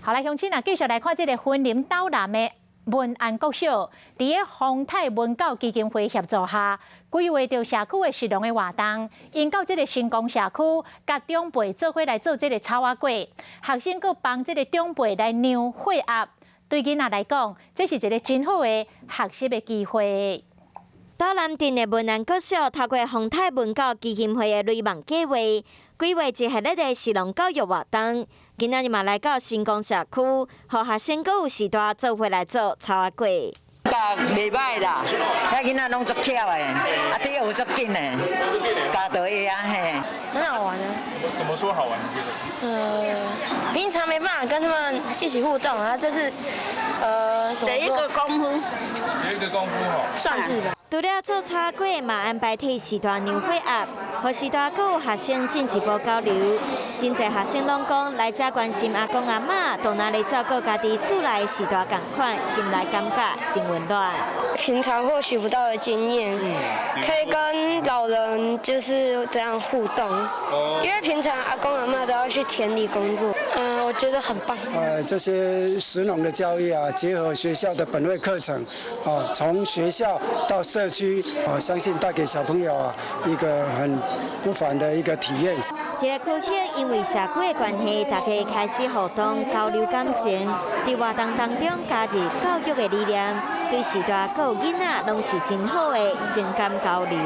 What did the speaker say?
好，来，乡亲啊，继续来看这个婚林岛南的文安国小，伫个丰泰文教基金会协助下，规划着社区的实用的活动，引导这个成功社区，甲长辈做伙来做这个草仔粿，学生佮帮这个长辈来酿血鸭。对囡仔来讲，这是一个真好的学习的机会。 岛南镇的文安国小透过丰泰文教基金会的类网计划，规划一系列的实用教育活动。今仔日嘛来到成功社区，和学生佮有时代做伙来做草仔粿。教袂歹啦，遐囡仔拢足巧的，第学足紧的，教到会啊嘿。很好玩啊。怎么说好玩？你觉得？平常没办法跟他们一起互动啊，这是第一个功夫。第一个功夫吼。算是吧。 除了做草粿，嘛安排替时代酿血鸭，和时代佮有学生进一步交流。真侪学生拢讲来遮关心阿公阿嬷，同哪里照顾家己厝内时代同款，心内感觉真温暖。平常获取不到的经验，可以跟老人就是这样互动。因为平常阿公阿嬷都要去田里工作。我觉得很棒。这些实农的教育啊，结合学校的本位课程，从学校到社区，相信带给小朋友一个很不凡的一个体验。这个科学因为社区的关系，大家开始互动交流感情，在活动当中加入教育的理念，对时代佮有囡仔拢是真好的情感交流。